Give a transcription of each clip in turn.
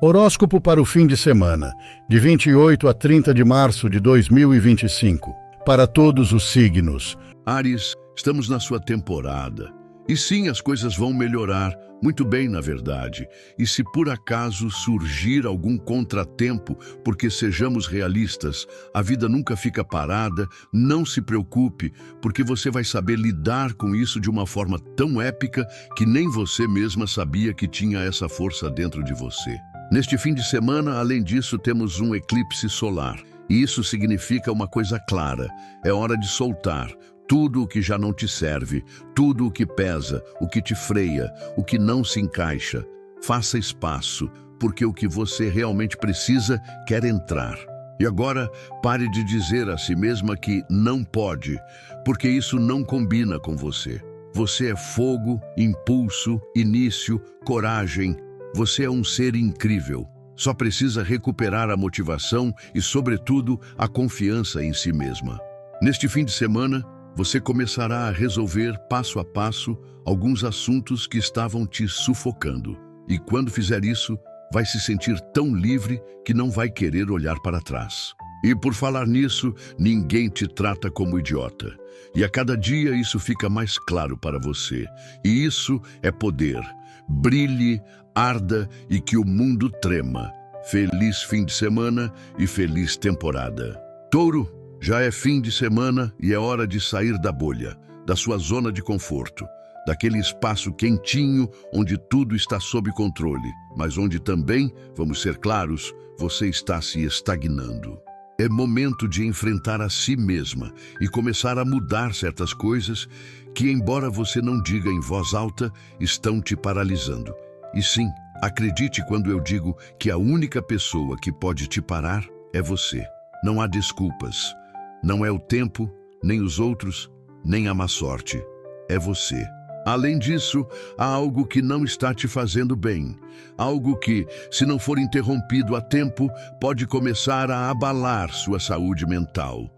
Horóscopo para o fim de semana, de 28 a 30 de março de 2025. Para todos os signos. Áries, estamos na sua temporada. E sim, as coisas vão melhorar, muito bem, na verdade. E se por acaso surgir algum contratempo, porque sejamos realistas, a vida nunca fica parada, não se preocupe, porque você vai saber lidar com isso de uma forma tão épica que nem você mesma sabia que tinha essa força dentro de você. Neste fim de semana, além disso, temos um eclipse solar. E isso significa uma coisa clara: é hora de soltar tudo o que já não te serve, tudo o que pesa, o que te freia, o que não se encaixa. Faça espaço, porque o que você realmente precisa quer entrar. E agora, pare de dizer a si mesma que não pode, porque isso não combina com você. Você é fogo, impulso, início, coragem. Você é um ser incrível. Só precisa recuperar a motivação e, sobretudo, a confiança em si mesma. Neste fim de semana, você começará a resolver, passo a passo, alguns assuntos que estavam te sufocando. E quando fizer isso, vai se sentir tão livre que não vai querer olhar para trás. E por falar nisso, ninguém te trata como idiota. E a cada dia isso fica mais claro para você. E isso é poder. Brilhe, arda e que o mundo trema. Feliz fim de semana e feliz temporada. Touro, já é fim de semana e é hora de sair da bolha, da sua zona de conforto, daquele espaço quentinho onde tudo está sob controle, mas onde também, vamos ser claros, você está se estagnando. É momento de enfrentar a si mesma e começar a mudar certas coisas que, embora você não diga em voz alta, estão te paralisando. E sim, acredite quando eu digo que a única pessoa que pode te parar é você. Não há desculpas. Não é o tempo, nem os outros, nem a má sorte. É você. Além disso, há algo que não está te fazendo bem. Algo que, se não for interrompido a tempo, pode começar a abalar sua saúde mental.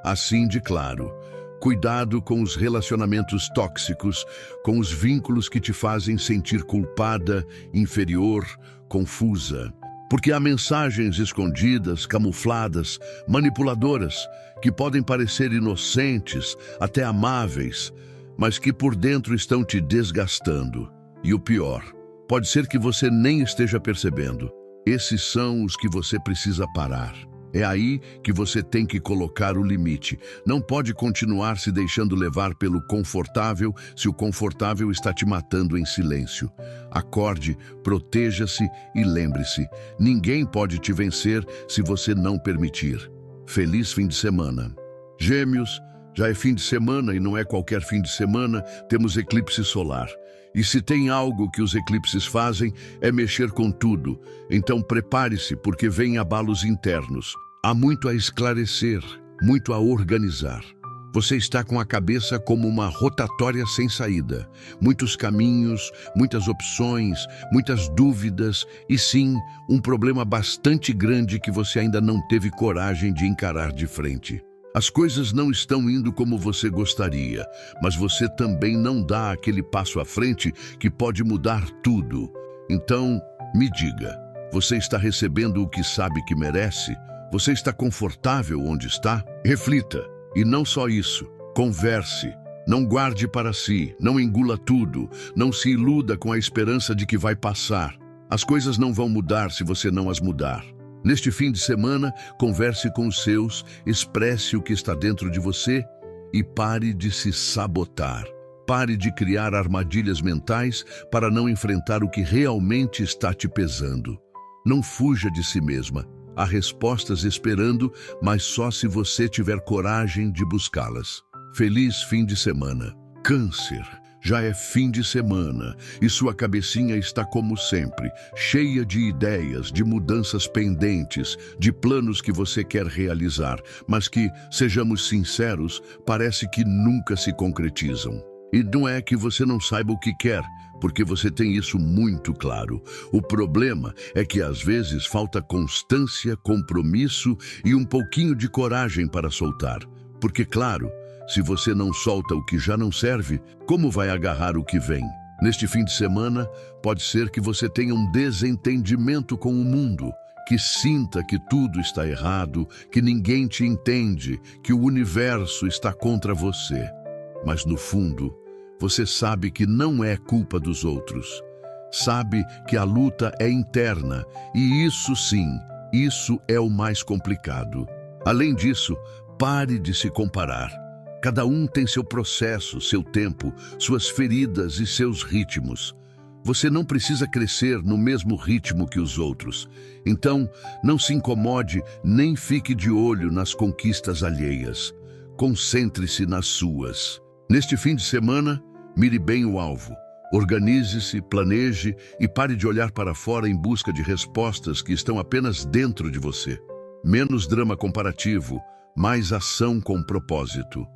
Assim de claro, cuidado com os relacionamentos tóxicos, com os vínculos que te fazem sentir culpada, inferior, confusa. Porque há mensagens escondidas, camufladas, manipuladoras, que podem parecer inocentes, até amáveis, mas que por dentro estão te desgastando. E o pior, pode ser que você nem esteja percebendo. Esses são os que você precisa parar. É aí que você tem que colocar o limite. Não pode continuar se deixando levar pelo confortável se o confortável está te matando em silêncio. Acorde, proteja-se e lembre-se, ninguém pode te vencer se você não permitir. Feliz fim de semana. Gêmeos, já é fim de semana e não é qualquer fim de semana, temos eclipse solar. E se tem algo que os eclipses fazem, é mexer com tudo. Então prepare-se, porque vem abalos internos. Há muito a esclarecer, muito a organizar. Você está com a cabeça como uma rotatória sem saída. Muitos caminhos, muitas opções, muitas dúvidas e sim, um problema bastante grande que você ainda não teve coragem de encarar de frente. As coisas não estão indo como você gostaria, mas você também não dá aquele passo à frente que pode mudar tudo. Então, me diga, você está recebendo o que sabe que merece? Você está confortável onde está? Reflita. E não só isso, converse. Não guarde para si, não engula tudo, não se iluda com a esperança de que vai passar. As coisas não vão mudar se você não as mudar. Neste fim de semana, converse com os seus, expresse o que está dentro de você e pare de se sabotar. Pare de criar armadilhas mentais para não enfrentar o que realmente está te pesando. Não fuja de si mesma. Há respostas esperando, mas só se você tiver coragem de buscá-las. Feliz fim de semana. Câncer. Já é fim de semana e sua cabecinha está como sempre, cheia de ideias, de mudanças pendentes, de planos que você quer realizar, mas que, sejamos sinceros, parece que nunca se concretizam. E não é que você não saiba o que quer, porque você tem isso muito claro. O problema é que às vezes falta constância, compromisso e um pouquinho de coragem para soltar. Porque, claro, se você não solta o que já não serve, como vai agarrar o que vem? Neste fim de semana, pode ser que você tenha um desentendimento com o mundo, que sinta que tudo está errado, que ninguém te entende, que o universo está contra você. Mas no fundo, você sabe que não é culpa dos outros. Sabe que a luta é interna e isso sim, isso é o mais complicado. Além disso, pare de se comparar. Cada um tem seu processo, seu tempo, suas feridas e seus ritmos. Você não precisa crescer no mesmo ritmo que os outros. Então, não se incomode nem fique de olho nas conquistas alheias. Concentre-se nas suas. Neste fim de semana, mire bem o alvo. Organize-se, planeje e pare de olhar para fora em busca de respostas que estão apenas dentro de você. Menos drama comparativo, mais ação com propósito.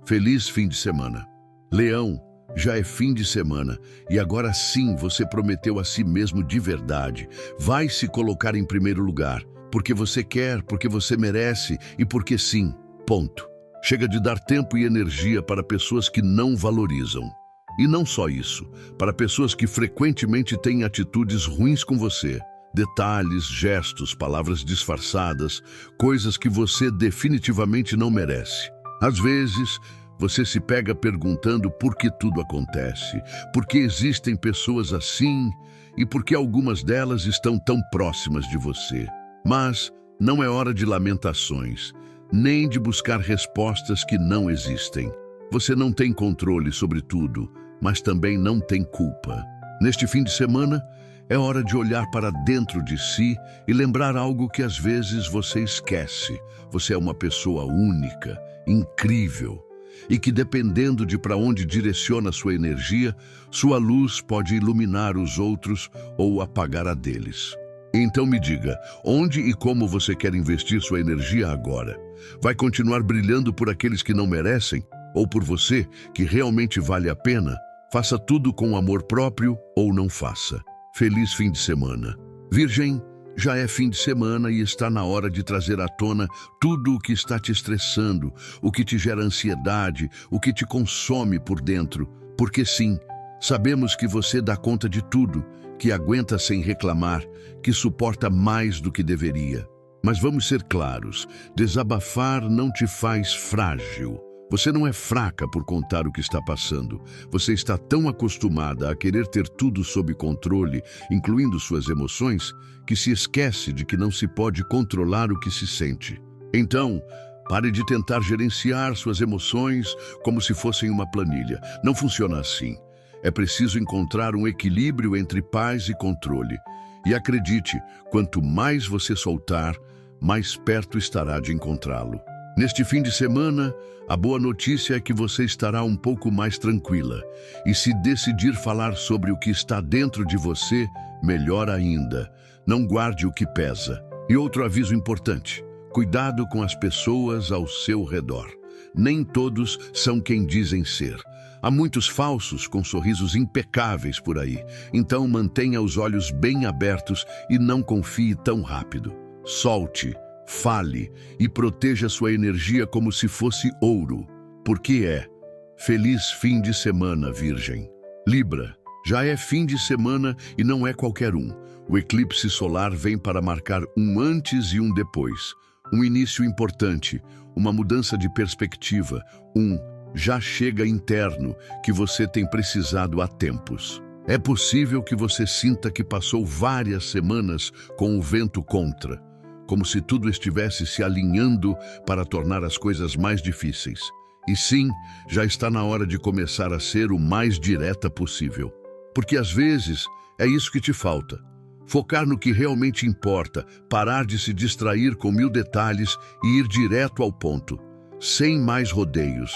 Feliz fim de semana. Leão, já é fim de semana e agora sim você prometeu a si mesmo de verdade. Vai se colocar em primeiro lugar, porque você quer, porque você merece e porque sim, ponto. Chega de dar tempo e energia para pessoas que não valorizam. E não só isso, para pessoas que frequentemente têm atitudes ruins com você. Detalhes, gestos, palavras disfarçadas, coisas que você definitivamente não merece. Às vezes, você se pega perguntando por que tudo acontece, por que existem pessoas assim e por que algumas delas estão tão próximas de você. Mas não é hora de lamentações, nem de buscar respostas que não existem. Você não tem controle sobre tudo, mas também não tem culpa. Neste fim de semana, é hora de olhar para dentro de si e lembrar algo que às vezes você esquece. Você é uma pessoa única, incrível, e que dependendo de para onde direciona sua energia, sua luz pode iluminar os outros ou apagar a deles. Então me diga, onde e como você quer investir sua energia agora? Vai continuar brilhando por aqueles que não merecem? Ou por você, que realmente vale a pena? Faça tudo com amor próprio ou não faça. Feliz fim de semana. Virgem, já é fim de semana e está na hora de trazer à tona tudo o que está te estressando, o que te gera ansiedade, o que te consome por dentro. Porque sim, sabemos que você dá conta de tudo, que aguenta sem reclamar, que suporta mais do que deveria. Mas vamos ser claros, desabafar não te faz frágil. Você não é fraca por contar o que está passando. Você está tão acostumada a querer ter tudo sob controle, incluindo suas emoções, que se esquece de que não se pode controlar o que se sente. Então, pare de tentar gerenciar suas emoções como se fossem uma planilha. Não funciona assim. É preciso encontrar um equilíbrio entre paz e controle. E acredite, quanto mais você soltar, mais perto estará de encontrá-lo. Neste fim de semana, a boa notícia é que você estará um pouco mais tranquila. E se decidir falar sobre o que está dentro de você, melhor ainda. Não guarde o que pesa. E outro aviso importante: cuidado com as pessoas ao seu redor. Nem todos são quem dizem ser. Há muitos falsos com sorrisos impecáveis por aí. Então mantenha os olhos bem abertos e não confie tão rápido. Solte. Fale e proteja sua energia como se fosse ouro. Porque feliz fim de semana, Virgem. Libra, já é fim de semana e não é qualquer um. O eclipse solar vem para marcar um antes e um depois. Um início importante, uma mudança de perspectiva, já chega interno que você tem precisado há tempos. É possível que você sinta que passou várias semanas com o vento contra, como se tudo estivesse se alinhando para tornar as coisas mais difíceis. E sim, já está na hora de começar a ser o mais direta possível. Porque às vezes é isso que te falta. Focar no que realmente importa, parar de se distrair com 1000 detalhes e ir direto ao ponto, sem mais rodeios.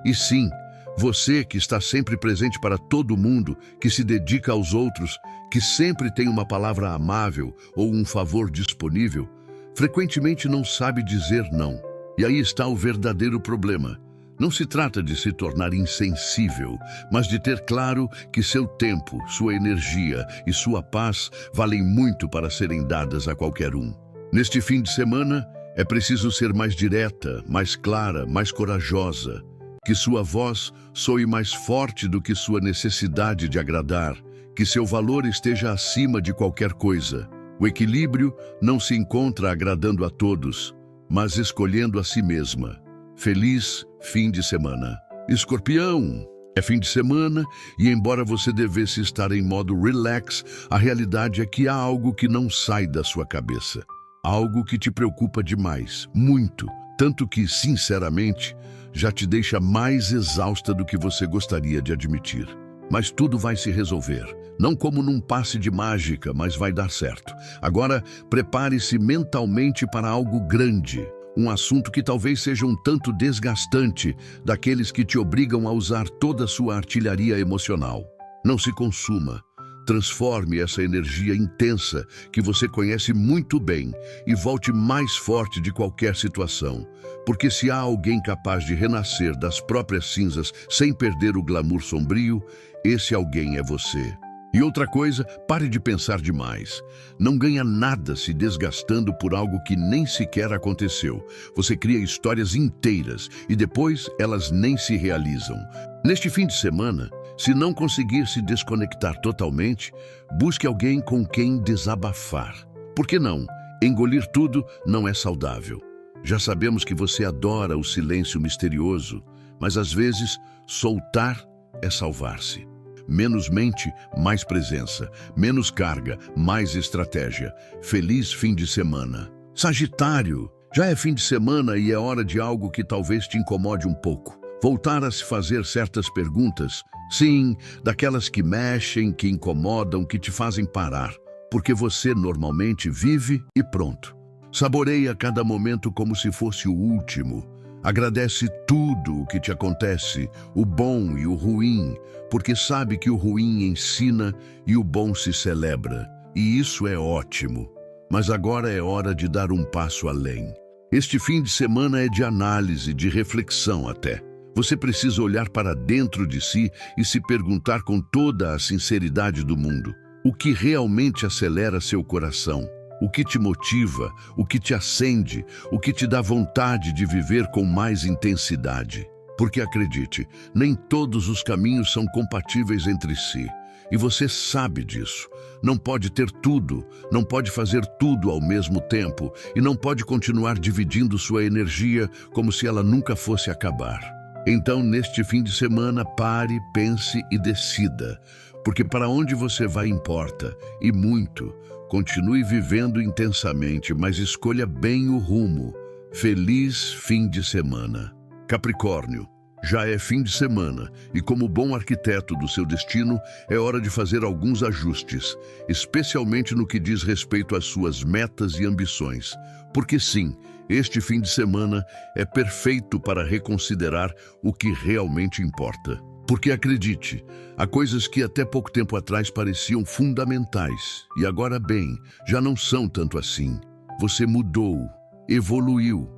E sim, você que está sempre presente para todo mundo, que se dedica aos outros, que sempre tem uma palavra amável ou um favor disponível, frequentemente não sabe dizer não. E aí está o verdadeiro problema. Não se trata de se tornar insensível, mas de ter claro que seu tempo, sua energia e sua paz valem muito para serem dadas a qualquer um. Neste fim de semana, é preciso ser mais direta, mais clara, mais corajosa. Que sua voz soe mais forte do que sua necessidade de agradar. Que seu valor esteja acima de qualquer coisa. O equilíbrio não se encontra agradando a todos, mas escolhendo a si mesma. Feliz fim de semana. Escorpião, é fim de semana e embora você devesse estar em modo relax, a realidade é que há algo que não sai da sua cabeça. Algo que te preocupa demais, muito, tanto que, sinceramente, já te deixa mais exausta do que você gostaria de admitir. Mas tudo vai se resolver. Não como num passe de mágica, mas vai dar certo. Agora, prepare-se mentalmente para algo grande. Um assunto que talvez seja um tanto desgastante, daqueles que te obrigam a usar toda a sua artilharia emocional. Não se consuma. Transforme essa energia intensa que você conhece muito bem e volte mais forte de qualquer situação. Porque se há alguém capaz de renascer das próprias cinzas sem perder o glamour sombrio, esse alguém é você. E outra coisa, pare de pensar demais. Não ganha nada se desgastando por algo que nem sequer aconteceu. Você cria histórias inteiras e depois elas nem se realizam. Neste fim de semana, se não conseguir se desconectar totalmente, busque alguém com quem desabafar. Por que não? Engolir tudo não é saudável. Já sabemos que você adora o silêncio misterioso, mas às vezes soltar é salvar-se. Menos mente, mais presença. Menos carga, mais estratégia. Feliz fim de semana. Sagitário, já é fim de semana e é hora de algo que talvez te incomode um pouco. Voltar a se fazer certas perguntas. Sim, daquelas que mexem, que incomodam, que te fazem parar. Porque você normalmente vive e pronto. Saboreia cada momento como se fosse o último. Agradece tudo o que te acontece, o bom e o ruim, porque sabe que o ruim ensina e o bom se celebra. E isso é ótimo. Mas agora é hora de dar um passo além. Este fim de semana é de análise, de reflexão até. Você precisa olhar para dentro de si e se perguntar com toda a sinceridade do mundo: o que realmente acelera seu coração? O que te motiva, o que te acende, o que te dá vontade de viver com mais intensidade. Porque acredite, nem todos os caminhos são compatíveis entre si. E você sabe disso. Não pode ter tudo, não pode fazer tudo ao mesmo tempo e não pode continuar dividindo sua energia como se ela nunca fosse acabar. Então, neste fim de semana, pare, pense e decida. Porque para onde você vai importa, e muito. Continue vivendo intensamente, mas escolha bem o rumo. Feliz fim de semana. Capricórnio, já é fim de semana e como bom arquiteto do seu destino, é hora de fazer alguns ajustes, especialmente no que diz respeito às suas metas e ambições. Porque sim, este fim de semana é perfeito para reconsiderar o que realmente importa. Porque acredite, há coisas que até pouco tempo atrás pareciam fundamentais e agora, bem, já não são tanto assim. Você mudou, evoluiu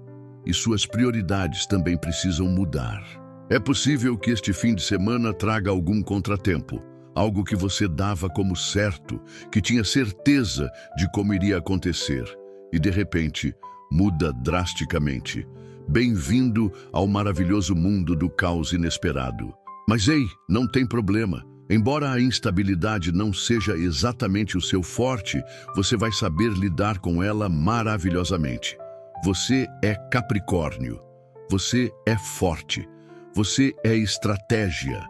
e suas prioridades também precisam mudar. É possível que este fim de semana traga algum contratempo, algo que você dava como certo, que tinha certeza de como iria acontecer e de repente muda drasticamente. Bem-vindo ao maravilhoso mundo do caos inesperado. Mas ei, não tem problema. Embora a instabilidade não seja exatamente o seu forte, você vai saber lidar com ela maravilhosamente. Você é Capricórnio. Você é forte. Você é estratégia.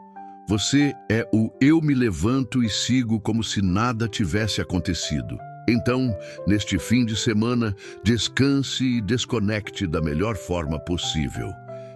Você é o eu me levanto e sigo como se nada tivesse acontecido. Então, neste fim de semana, descanse e desconecte da melhor forma possível.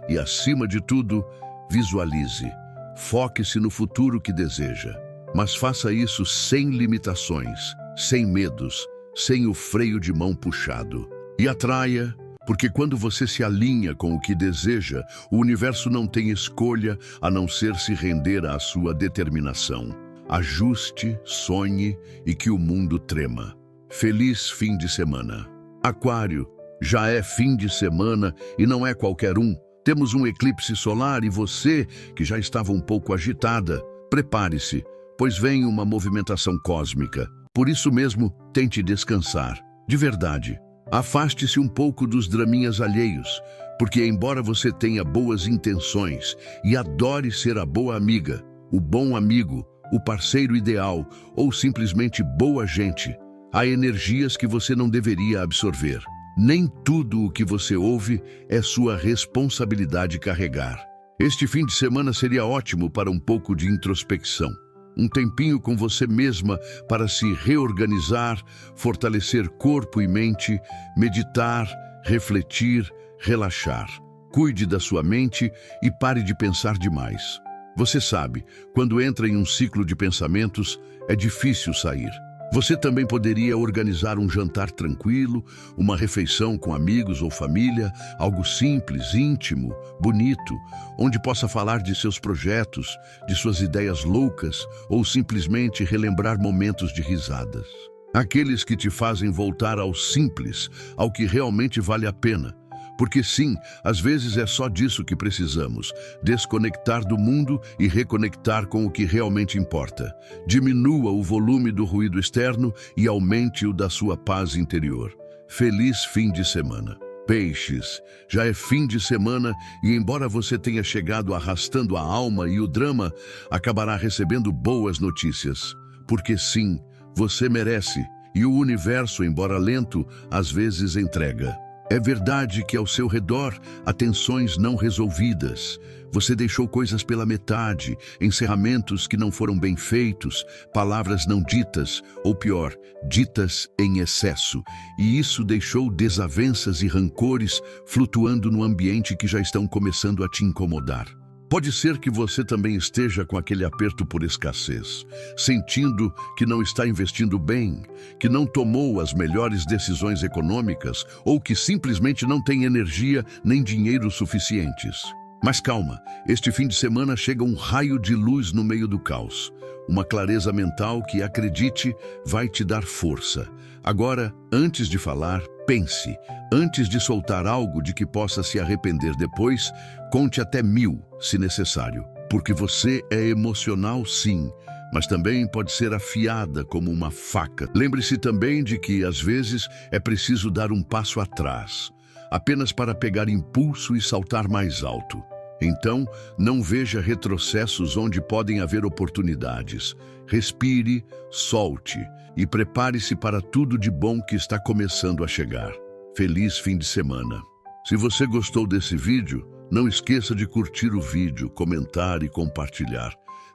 E, acima de tudo, visualize. Foque-se no futuro que deseja, mas faça isso sem limitações, sem medos, sem o freio de mão puxado. E atraia, porque quando você se alinha com o que deseja, o universo não tem escolha a não ser se render à sua determinação. Ajuste, sonhe e que o mundo trema. Feliz fim de semana. Aquário, já é fim de semana e não é qualquer um. Temos um eclipse solar e você, que já estava um pouco agitada, prepare-se, pois vem uma movimentação cósmica. Por isso mesmo, tente descansar. De verdade, afaste-se um pouco dos draminhas alheios, Porque embora você tenha boas intenções e adore ser a boa amiga, o bom amigo, o parceiro ideal ou simplesmente boa gente, há energias que você não deveria absorver. Nem tudo o que você ouve é sua responsabilidade carregar. Este fim de semana seria ótimo para um pouco de introspecção. Um tempinho com você mesma para se reorganizar, fortalecer corpo e mente, meditar, refletir, relaxar. Cuide da sua mente e pare de pensar demais. Você sabe, quando entra em um ciclo de pensamentos, é difícil sair. Você também poderia organizar um jantar tranquilo, uma refeição com amigos ou família, algo simples, íntimo, bonito, onde possa falar de seus projetos, de suas ideias loucas ou simplesmente relembrar momentos de risadas. Aqueles que te fazem voltar ao simples, ao que realmente vale a pena. Porque sim, às vezes é só disso que precisamos, desconectar do mundo e reconectar com o que realmente importa. Diminua o volume do ruído externo e aumente o da sua paz interior. Feliz fim de semana. Peixes, já é fim de semana e embora você tenha chegado arrastando a alma e o drama, acabará recebendo boas notícias. Porque sim, você merece e o universo, embora lento, às vezes entrega. É verdade que ao seu redor há tensões não resolvidas. Você deixou coisas pela metade, encerramentos que não foram bem feitos, palavras não ditas, ou pior, ditas em excesso. E isso deixou desavenças e rancores flutuando no ambiente que já estão começando a te incomodar. Pode ser que você também esteja com aquele aperto por escassez, sentindo que não está investindo bem, que não tomou as melhores decisões econômicas ou que simplesmente não tem energia nem dinheiro suficientes. Mas calma, este fim de semana chega um raio de luz no meio do caos. Uma clareza mental que, acredite, vai te dar força. Agora, antes de falar, pense. Antes de soltar algo de que possa se arrepender depois, conte até 1000, se necessário. Porque você é emocional, sim, mas também pode ser afiada como uma faca. Lembre-se também de que, às vezes, é preciso dar um passo atrás, apenas para pegar impulso e saltar mais alto. Então, não veja retrocessos onde podem haver oportunidades. Respire, solte e prepare-se para tudo de bom que está começando a chegar. Feliz fim de semana. Se você gostou desse vídeo, não esqueça de curtir o vídeo, comentar e compartilhar.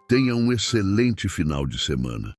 Tenha um excelente final de semana.